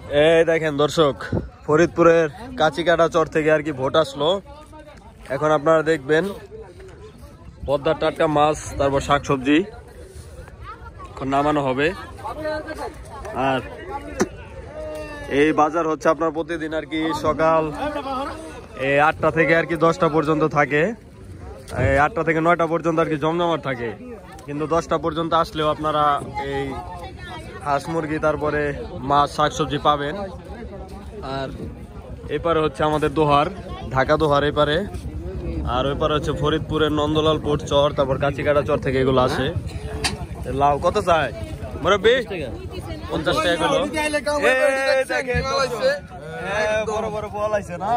এই দেখেন দর্শক, ফরিদপুরের কাঁচিকাটা চর থেকে আর কি ভোট আসলো। এখন আপনারা দেখবেন পদ্মার টাটকা মাছ, তারপর শাকসবজি এখন নামানো হবে। আর এই বাজার হচ্ছে আপনার প্রতিদিন আর কি সকাল 8টা থেকে আর কি 10টা পর্যন্ত থাকে। 8টা থেকে 9টা পর্যন্ত আর কি জমজমাট থাকে, কিন্তু 10টা পর্যন্ত আসলেও আপনারা এই হাঁস মুরগি তারপরে মাছ শাকসবজি পাবেন। আর এপারে হচ্ছে আমাদের দোহার, ঢাকা দোহার এপারে। আর ওই পারে হচ্ছে ফরিদপুরের নন্দলালপুর চর, তারপর কাঁচিকাটা চর থেকে এগুলো আসে। লাউ কত চাই মুরব্বি? 50 টাকা কিলো। বড় বড় বল আছে না,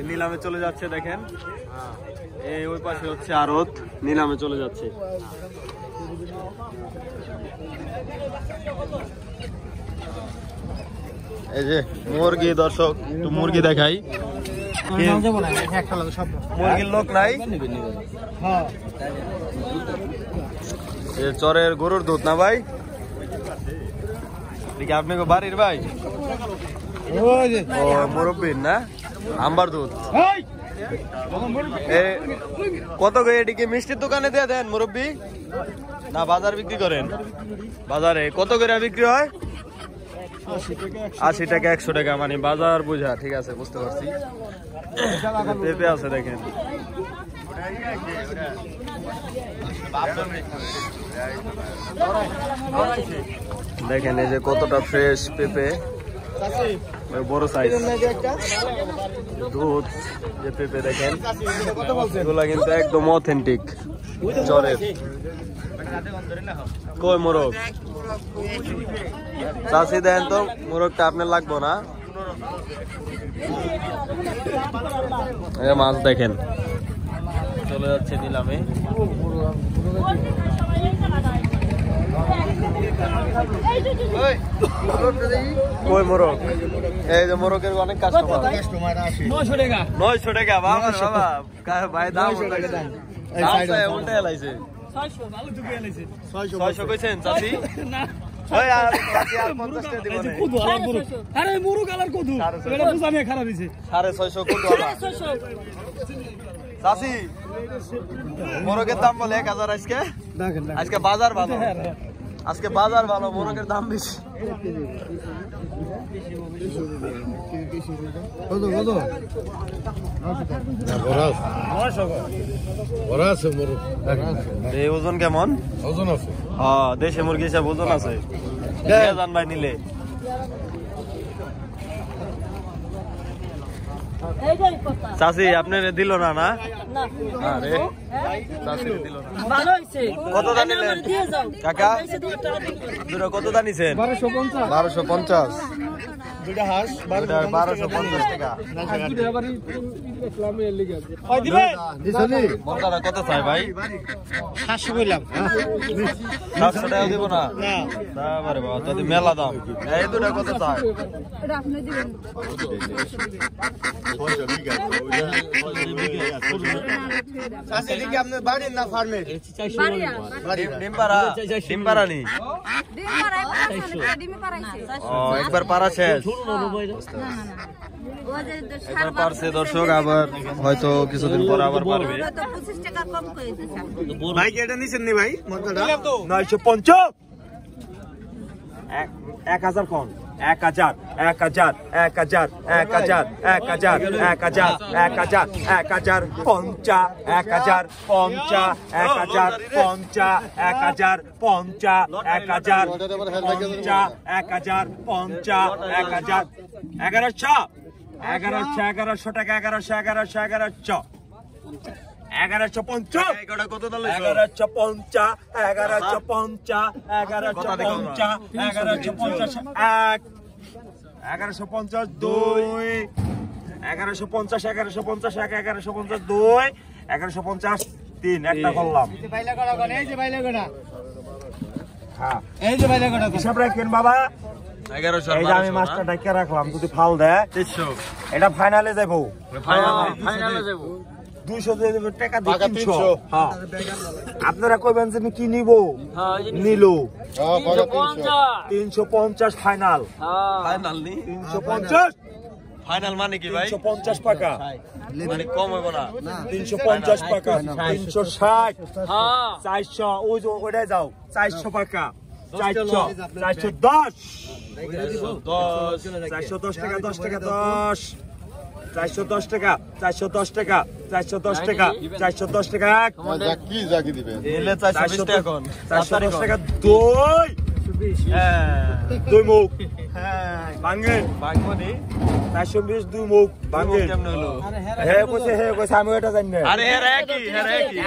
নিলামে চলে যাচ্ছে দেখেন। এই ওই পাশে হচ্ছে আড়ত, নিলামে চলে যাচ্ছে। এই যে মুরগি দর্শক, একটু মুরগি দেখাই। মুরগির লোক নাই, চরের গরুর দুধ না ভাই? আপনি বাড়ির ভাই? ও মুরব্বীর না, আম্বার দুধ। কত করে এটিকে মিষ্টির দোকানে দিয়ে দেন মুরব্বী, না বাজার বিক্রি করেন? বাজারে কত করে বিক্রি হয়? 80 টাকা 100 টাকা, মানে বাজার বোঝা। ঠিক আছে, বুঝতে পারছি। পেঁপে আছে দেখেন। দেখেন এই যে কতটা ফ্রেশ পেঁপে, বড় সাইজ দুধ যে পেঁপে দেখেন, এগুলা কিন্তু একদম অথেন্টিক চরের। কই মোরগ চাষি দেন তো, মোরগটা আপনার লাগবো না? মাছ দেখেন চলে যাচ্ছে নিলামে। কই মোরগ? এই যে মোরগের অনেক কাস্টমার। 900 টাকা বাবা বাবা ভাই, দাম উল্টে এলাইছে। 600 কইছেন চাচি? মোরগের দাম বলে 1000। আজকে বাজার ভালো, আজকে বাজার ভালো, মোরগের দাম বেশি। ওজন কেমন? ওজন আছে, হ্যাঁ দেশি মুরগি হিসাবে ওজন আছে। জান ভাই নিলে চাষি আপনার দিল না? না কত দাম নিলেন কাকা? দুটো কত দাম নিছেন? 1250। 1250 টাকা। কত চাই ভাই? 700 বললাম। 700 টাকা দিব না? যদি মেলা দাম। এই দুটা কত চাই? একবার পারা শেষ, একবার পারছে দর্শক, আবার হয়তো কিছুদিন পর আবার পারবে। ভাই এটা নিছেন নি ভাই? 950। 1000 কোন? 1000 1000 1000 1000 1000 1000 1000 1000 50 1000 50 1000 50 1000 50 1000 50 1000 50 1000 1100 1100 টাকা 1100 1150। 1150 1150 1150 1150 1 1150 2 1150 1150 1150 2 1150 3 একটা করলাম। হ্যাঁ এই যে বাইলে কটা হিসাব রাখেন বাবা। 1100 এই যে আমি মাছটা ঢাকা রাখলাম, যদি ফাল দেয় 300, এটা ফাইনালে যাবো। ফাইনালে যাবো। 200 টাকা দিয়ে 300। হ্যাঁ আপনারা কইবেন যে আমি কি নিব নিলো 350 ফাইনাল ফাইনাল নি 350 ফাইনাল মানে কি ভাই 350 টাকা মানে কম হবে না 350 টাকা 360 হ্যাঁ 400 ওই যে ওটাই যাও 400 টাকা 410 410 টাকা 10 টাকা 10 410 টাকা 410 টাকা 410 টাকা 410 টাকা কি জাকি দিবেন এলে 420 টাকা কোন 410 টাকা দই দুই মুখ ভাঙেন বাগমনি 420 দুই মুখ ভাঙেন কেমন হলো হে কইছে আমি এটা জানি না আরে হেরে কি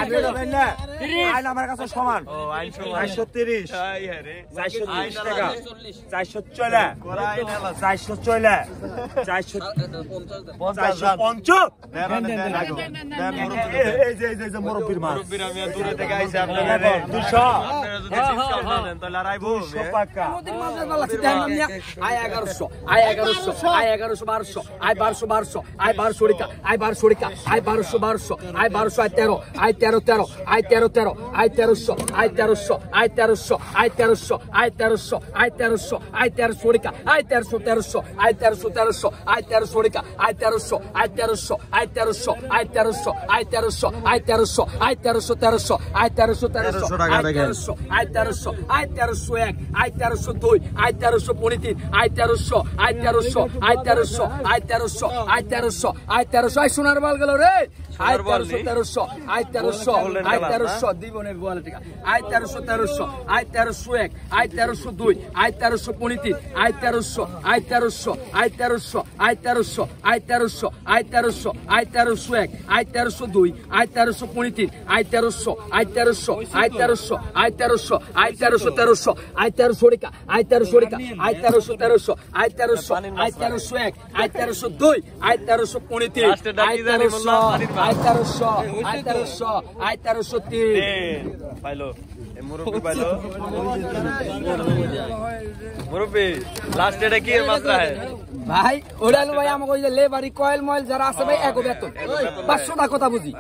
আমি এটা জানি না আইন আমার কাছে সমান ও আইন 430 আই হেরে 430 টাকা 440 এই যে মুরব্বির মাছ মুরব্বির আমি দূরে থেকে আইছি আপনারা 200 আপনারা যদি ডিসকাউন্ট না দেন তাহলে আর আইবো 200 টাকা আয় 1100 আয় 1100 আয় 1100 1200 আয় 1200 আয় 1200 রিকা আয় 1200 রিকা আয় 1200 আয় 1200 আয় 13 আয় 13 আয় 13 আয় 1300 আয় 1300 আয় 1300 আয় 1300 আয় 1300 আয় 1300 আয় 1300 রিকা আয় 1300 আয় 1300 আয় 1300 রিকা আয় 1300 আয় 1300 আয় 1300 আয় 1300 আয় 1300 আয় 1300 আয় 1300 আয় 1300 আয় 1300 আয় 1300 আয় 1301 আয় 1302 আয় 1303 আয় 1300 আয় 1300 আয় 1300 আয় 1300 আয় 1300 আয় 1300 আয় সোনার বল গেল রে আয় 1300 আয় 1300 আয় 1300 দিবনের বল ঠিক আয় 1300 আয় 1301 আয় 1302 আয় 1303 আয় 1300 আয় 1300 আয় 1300 আয় 1300 আয় 1300 আয় 1300 আয় 1301 আয় 1302 আয় 1303 আয় 1300 আয় 1300 আয় 1300 আয় 1300 আয় 1300 আয় 1300 রিকা আয় 1300 রিকা আয় 1300 আয় 1300 আয় 1301 আয় 1302 আয় 1303 আয় 1300 আয় 1300 আয় 1300 আয় 1303 পাইলো এ মুরব্বি পাইলো মুরব্বি লাস্ট এটা কি মাত্রা है ভাই ওড়াল ভাই আমাকে ওই যে লেবারি কয়েল ময়েল যারা আছে ভাই এক বেতন 500 টাকা কথা বুঝি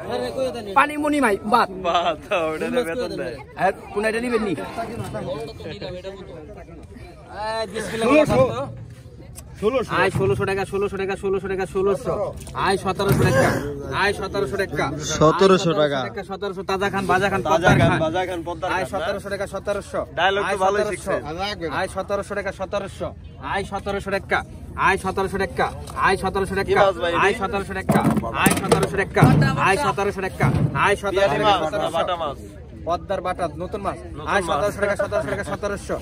পানি মনি ভাই বাদ বাত ওটা বেতন দেয় আর কোন এটা নিবেন নি আয় 1600 টাকা 1600 টাকা 1600 টাকা 1600 আয় 1700 টাকা আয় 1700 টাকা 1700 টাকা 1700 তাজা খান বাজা খান বাজা খান পদ্মার আয় 1700 টাকা 1700 ডায়লগ তো ভালোই শিখছে আয় 1700 টাকা 1700 আয় 1700 টাকা আয় 1700 টাকা আয় 1700 টাকা আয় 1700 টাকা আয় 1700 টাকা আয় 1700 টাকা আয় 1700 টাকা বাটা মাছ পদ্মার বাটা নতুন মাছ আয় 1700 টাকা 1700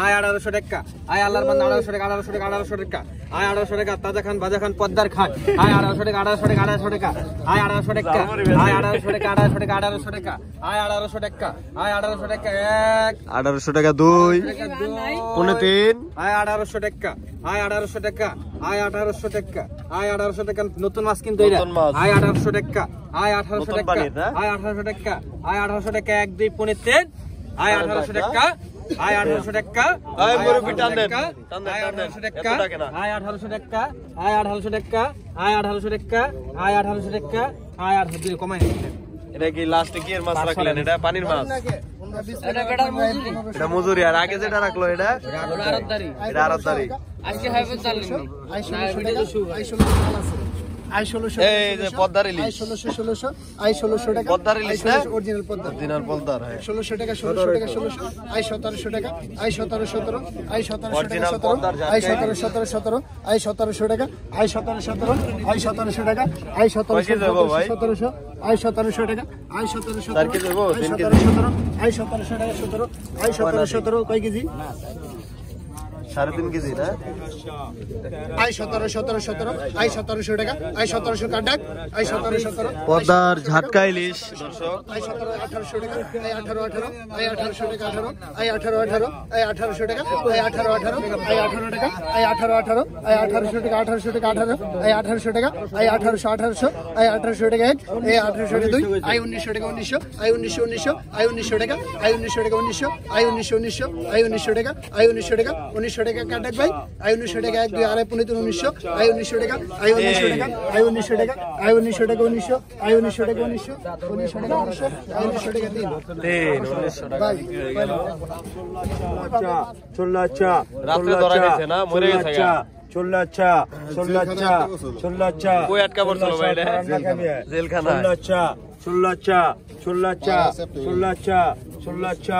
আয় 1800 টাকা আয় আল্লাহর বান্দা 1800 টাকা 1800 টাকা আয় 1800 টাকা তাজা খান বাজা খান পদ্মার খান আয় 1800 টাকা 1800 টাকা আয় 1800 টাকা আয় 1800 টাকা 1800 টাকা আয় 1800 টাকা আয় 1800 টাকা 1 1800 টাকা 2 পৌনে 3 আয় 1800 টাকা আয় 1800 টাকা আয় 1800 টাকা আয় 1800 টাকা নতুন মাছ কিন্তু এটা আয় 1800 টাকা আয় 1800 টাকা আয় 1800 টাকা আয় 1800 টাকা 1 2 পৌনে 3 আয় 1800 টাকা আয় 1800 টাকা আয় মুরব্বি টান দেন আয় 1800 টাকা আয় 1800 টাকা আয় 1800 টাকা আয় 1800 টাকা আয় 1800 টাকা আয় 1800 কমাই এটা কি লাস্টে কি এর মাছ রাখলেন এটা পানির মাছ এটা বেটার মজুরি এটা মজুরি আর আগে যেটা রাখলো এটা আরতদারি এটা আরতদারি আজকে হাইবে চাললেন আই 1600 এই যে পদ্মার ইলিশ 1600 আই 1600 টাকা পদ্মার ইলিশ না অরিজিনাল পদ্মা অরিজিনাল পদ্মার হ্যাঁ 1600 টাকা 1600 টাকা 1600 আই 1700 টাকা আই 17 17 আই 17 টাকা 17 আই 17 17 17 আই 1700 টাকা আই 17 17 আই 1700 টাকা আই 17 17 আই 1700 টাকা আই 17 17 4 কেজি দেবো 3 কেজি 17 আই 1700 টাকা 17 আই 17 17 কয় কেজি 3.5 কেজি না আই 17 17 17 আই 1700 টাকা আই 1700 কাটাক আই 17 17 পদ্মার ঝাটকা ইলিশ দর্শক আই 17 1800 টাকা আই 18 18 আই 1800 টাকা 18 আই 18 18 আই 1800 টাকা আই 18 18 আই 18 টাকা আই 18 18 আই 1800 টাকা 1800 টাকা 18 আই 1800 টাকা আই 1800 1800 আই 1800 টাকা 1 আই 1800 টাকা 2 আই 1900 টাকা 1900 আই 1900 1900 আই 1900 টাকা আই 1900 টাকা 1900 আই 1900 1900 আই 1900 টাকা আই 1900 টাকা 1900 টাকা কাটাক ভাই আই 1900 টাকা 1 2 আড়াই 15 1900 আই 1900 টাকা আই 1900 টাকা আই 1900 টাকা আই 1900 টাকা 1900 আই 1900 টাকা 1900 1900 টাকা 1900 আই 1900 টাকা 1900 টাকা বিক্রি হয়ে গেল। ষোল্লাচ্ছা রাত্রে ধরা গেছে না, মরে গেছে গা। ষোল্লাচ্ছা ষোল্লাচ্ছা ষোল্লাচ্ছা কই আটকা পড়ছিল ভাই এটা? জেলখানা। ষোল্লাচ্ছা ষোল্লাচ্ছা ষোল্লাচ্ছা ষোল্লাচ্ছা ষোল্লাচ্ছা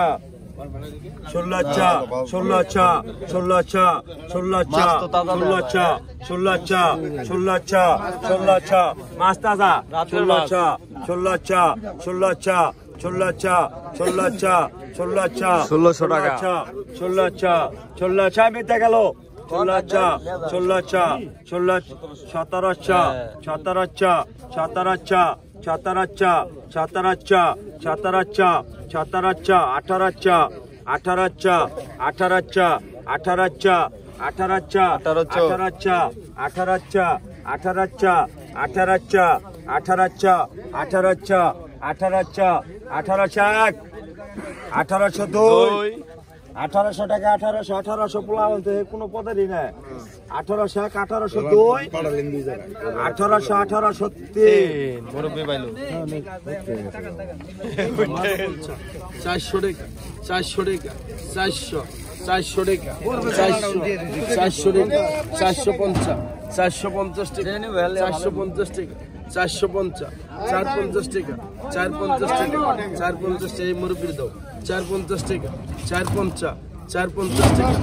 ষোল্লাচ্ছা ষোল্লাচ্ছা ষোল্লাচ্ছা ষোল্লাচ্ছা মাছ তো তাজা না। ষোল্লাচ্ছা ষোল্লাচ্ছা ষোল্লাচ্ছা ষোল্লাচ্ছা মাছ তাজা রাতের মাছ। ষোল্লাচ্ছা ষোল্লাচ্ছা ষোল্লাচ্ছা ষোল্লাচ্ছা ষোল্লাচ্ছা 1600 টাকা। ষোল্লাচ্ছা ষোল্লাচ্ছা বেঁচে গেল ষোল্লাচ্ছা ষোল্লাচ্ছা ষোল্লাচ্ছা সতেরোচ্ছা সতেরোচ্ছা সতেরোচ্ছা সতেরোচ্ছা সতেরোচ্ছা সতেরোচ্ছা সতেরোচ্ছা আঠারোচ্ছা আঠারোচ্ছা আঠারোচ্ছা আঠারোচ্ছা আঠারোচ্ছা আঠারোচ্ছা আঠারোচ্ছা আঠারোচ্ছা আঠারোচ্ছা আঠারোচ্ছা আঠারোচ্ছা আঠারোচ্ছা আঠারোচ্ছা এক 1802 1800 টাকা 1800 পোলা বলতে কোনো পদেরই না 1801 1802 1800 1803 মুরব্বি পাইলো। 400 টাকা 400 টাকা 400 400 টাকা 400 টাকা 450 450 টাকা 450 টাকা 450 450 টাকা 450 টাকা 450 টাকা মুরব্বির দাও 450 টাকা 450 450 টাকা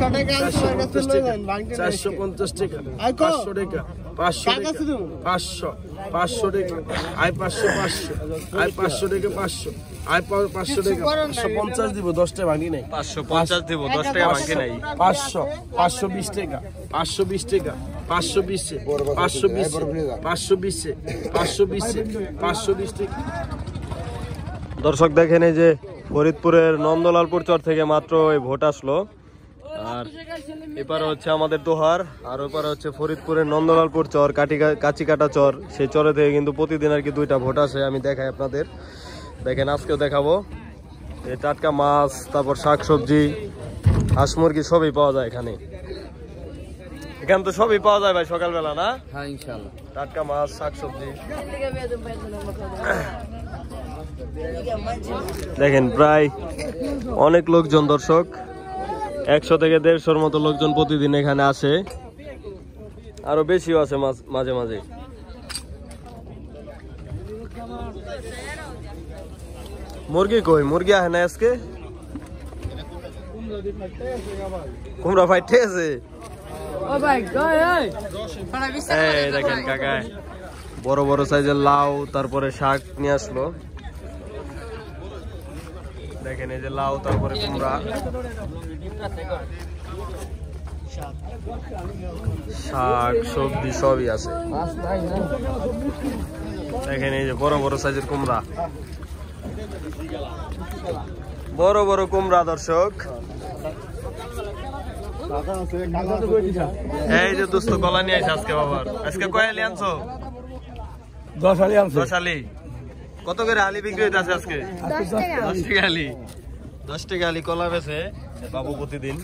450 টাকা 450 টাকা 500 টাকা 500 টাকা 500 500 টাকা আই 500 500 আই 500 টাকা 500 আই 500 টাকা 550 দিব 10 টাকা ভাঙি নাই 550 দিব, 10 টাকা বাকি নাই। 500 520 টাকা 520 টাকা 520 520 520 520 টাকা। দর্শক দেখেন এই যে ফরিদপুরের নন্দলালপুর চর থেকে মাত্র এই ভোট আসলো, আর এপারে হচ্ছে আমাদের দোহার, আর ওপারে হচ্ছে ফরিদপুরের নন্দলালপুর চর কাচিকাটা চর। সেই চরে থেকে কিন্তু প্রতিদিন আর কি 2টা ভোট আসে। আমি দেখাই আপনাদের, দেখেন আজকেও দেখাবো। এই টাটকা মাছ, তারপর শাকসবজি, হাঁস মুরগি সবই পাওয়া যায় এখানে। এখানে তো সবই পাওয়া যায় ভাই সকালবেলা, না? হ্যাঁ ইনশাআল্লাহ। টাটকা মাছ, শাকসবজি দেখেন প্রায় অনেক লোকজন, দর্শক 100 থেকে 150-র মতো লোকজন প্রতিদিন এখানে আসে, আরো বেশিও আছে মাঝে মাঝে। মুরগি কই? মুরগি আহে না আজকে? কুমড়া ফাইটে আছে। এই দেখেন কাকা বড় বড় সাইজের লাউ, তারপরে শাক নিয়ে আসলো। দেখেন এই যে লাউ, তারপরে কুমড়া, শাক সবজি সবই আছে। দেখেন এই যে বড় বড় সাইজের কুমড়া, বড় বড় কুমড়া দর্শক। এই যে দোস্ত কলা নিয়ে আসে আজকে বাবার। আজকে কয় আলি আনছো? 10 আলি আনছে। 10 আলি। কত করে আলি বিক্রি হইতে আছে আজকে? 10 টাকা আলি। 10 টাকা আলি কলা বেছে বাবু প্রতিদিন।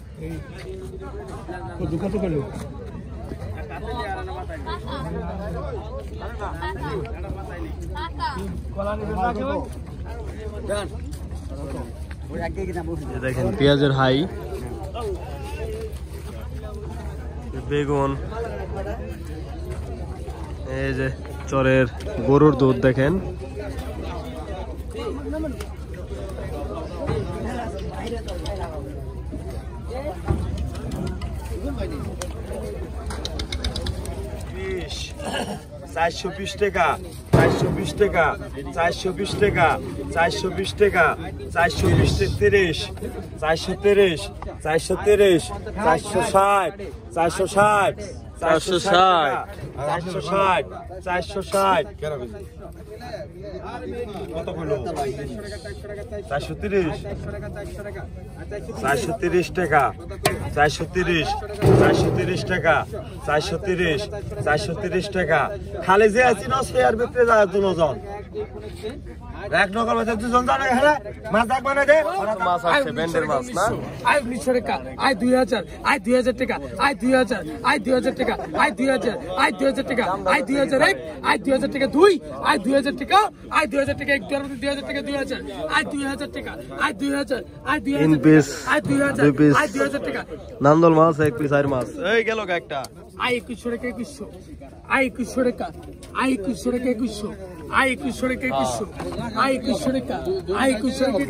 দেখেন পেঁয়াজের হাই, বেগুন, এই যে চরের গরুর দুধ দেখেন। $420 টাকা 420 টাকা 420 টাকা 420 টাকা 420 30 430 430 460 460 460 460 কত কইলো 430 430 টাকা 430 430 টাকা 430 430 টাকা খালি যে আছি না সে আর ভিতরে যায় দুজন এক নকল মাছ দুজন জানে হ্যাঁ মাছ দাগ বানাই দে মাছ আছে ব্যান্ডের মাছ না আয় 1900 টাকা আয় 2000 আয় 2000 টাকা আয় 2000 আয় 2000 টাকা আয় 2000 আয় 2000 টাকা আয় 2001 আয় 2000 টাকা 2 আয় 2000 টাকা আয় 2000 টাকা 1 2000 টাকা 2000 আয় 2000 টাকা আয় 2000 আয় 2000 তিন পিস আয় 2000 দুই পিস আয় 2000 টাকা নান্দল মাছ এক পিস আর মাছ এই গেল একটা আয় 2100 টাকা 2100 আয় 2100 টাকা আয় 2100 টাকা 2100 আয় 2100 টাকা 2100 আয় 2100 টাকা আয় 2100 টাকা 2100 আয়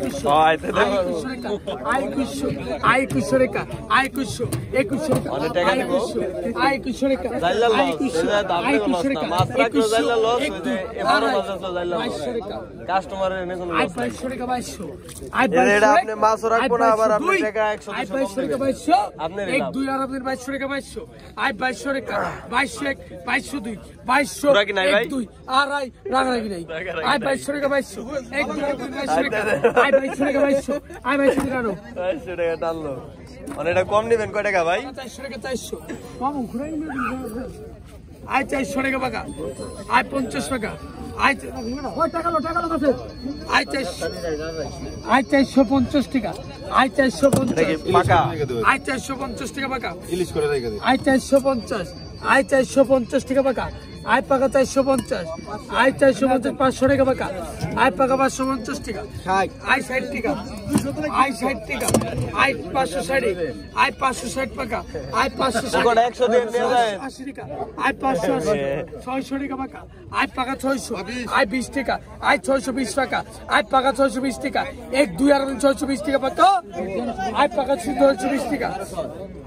2100 টাকা আয় 2100 আয় 2100 টাকা আয় 2100 2100 টাকা অনেক টাকা দেব আয় 2100 টাকা জাইলাল আয় লস 2100 এটা দাম আয় দেব 2100 না টাকা মাছ রাখলো জাইলাল লস এবারে মাছ আসলো জাইলাল লস 2200 টাকা কাস্টমারের এনে কোনো আয় লস নাই 2200 টাকা 2200 আয় এটা আপনি মাছ রাখবো না আবার আপনি টাকা 100 আয় 2200 টাকা 2200 আপনার এক দুই আর আপনার 2200 টাকা 2200 আয় 2200 টাকা 2200 এক 2200 দুই 2200 রাখি নাই ভাই? এক দুই আর আয় রাগারাগি নাই আয় 2200 টাকা 2200 এক দুই আর আপনার 2200 টাকা আয় 2200 টাকা 2200 আয় 2200 টাকা আনো 200 টাকা টানলো মানে এটা কম নেবেন কয় টাকা ভাই 400 টাকা 400 মামু ঘুরাই নিয়ে আয় 400 টাকা বাকা আয় 50 টাকা আয় ওই টাকা লো কাছে আয় 400 আয় 450 টাকা আয় 450 পাকা আয় 450 টাকা বাকা ইলিশ করে রেখে দে আয় 450 আয় 450 টাকা বাকা আয় পাকা 450 আয় 450 500 টাকা বাকা আয় পাকা 550 টাকা আয় 60 টাকা আয় 60 টাকা আয় 560 আয় 560 টাকা আয় 560 কোন 100 দিয়ে নিয়ে যায় 80 টাকা আয় 580 600 টাকা বাকা আয় পাকা 600 আয় 20 টাকা আয় 620 টাকা আয় পাকা 620 টাকা 1 2 আর 620 টাকা বাকা আয় পাকা 620 টাকা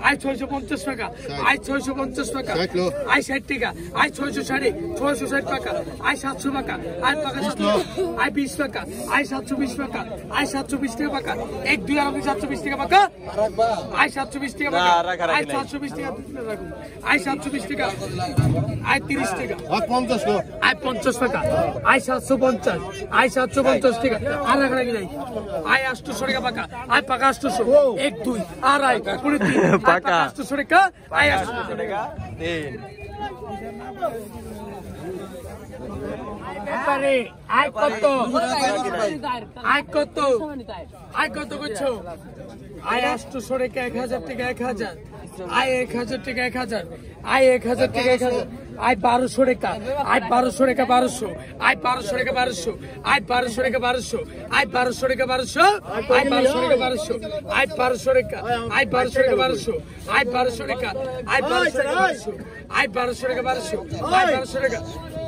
আয় 650 টাকা আয় 650 টাকা আয় 60 টাকা আয় 660 টাকা আয় 700 টাকা আয় পাকা 700 আয় 20 টাকা আয় 720 টাকা আয় 720 টাকা বাকা 1 2 আর 720 টাকা বাকা আয় 720 টাকা বাকা আয় 720 টাকা রাখুন আয় 720 টাকা আয় 30 টাকা আর 50 লো আয় 50 টাকা আয় 750 আয় 750 টাকা আর রাখা নাই আয় 800 টাকা পাকা আয় পাকা 800 1 2 আর আয় পুরো 3 পাকা 800 টাকা আয় 800 টাকা 3 এবারে আয় কত আয় কত আয় কত করছো আয় 800 টাকা 1000 টাকা 1000 আয় 1000 টাকা 1000 আয় 1000 টাকা 1000 আয় 1200 টাকা আয় 1200 টাকা 1200 আয় 1200 টাকা 1200 আয় 1200 টাকা 1200 আয় 1200 টাকা 1200 আয় 1200 টাকা 1200 আয় 1200 টাকা আয় 1200 টাকা 1200 আয় 1200 টাকা আয় 1200 টাকা 1200 আয় 1200 টাকা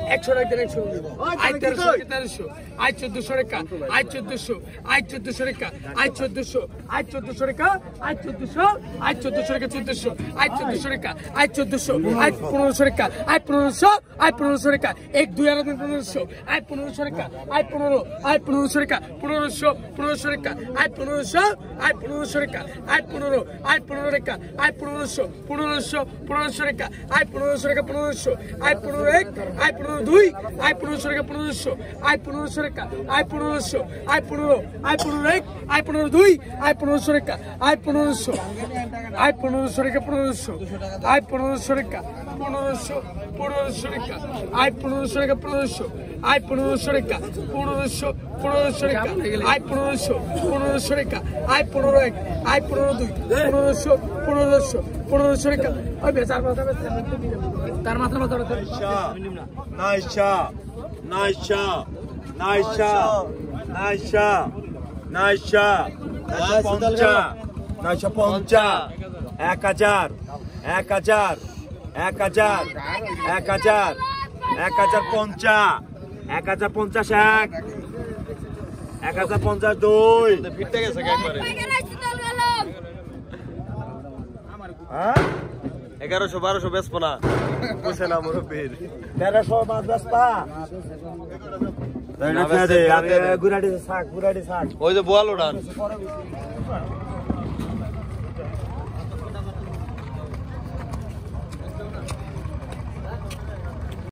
1200 আয় 1200 টাকা 100 টাকা 100 আয় 1300 টাকা 1300 আয় 1400 টাকা আয় 1400 আয় 1400 টাকা আয় 1400 আয় 1400 টাকা আয় 1400 আয় 1400 টাকা 1400 আয় 1400 টাকা আয় 1400 আয় 1500 টাকা আয় 1500 আয় 1500 টাকা 1 2 আর 1500 আয় 1500 টাকা আয় 15 আয় 1500 টাকা 1500 টাকা আয় 1500 আয় 1500 টাকা আয় 15 আয় 15 টাকা আয় 1500 টাকা আয় 1500 টাকা 1500 আয় 15 1 আয় 15 2 আয় 1500 টাকা 1500 আয় 1500 টাকা আয় 1500 আয় 15 আয় 15 1 আয় 15 2 আয় 1500 টাকা আয় 1500 আয় 1500 টাকা 1500 আয় 1500 টাকা 1500 টাকা আয় 1500 টাকা 1500 আয় 1500 টাকা 1500 টাকা আয় 1500 টাকা আয় 15 1 আয় 15 2 1500 টাকা ওই বেচার মাথা তার মাথা নাইশা নাইশা নাইশা নাইশা নাইশা নাইশা 950 1000 1000 1000 1000 1050 1050 এক 1050 দুই ফিটতে গেছে একবারে হ্যাঁ 1100 1200 বেচবো না বুঝে না মুরব্বির 1300 মাছ বেচবা গুড়াটি শাক ওই যে বোয়াল উড়ান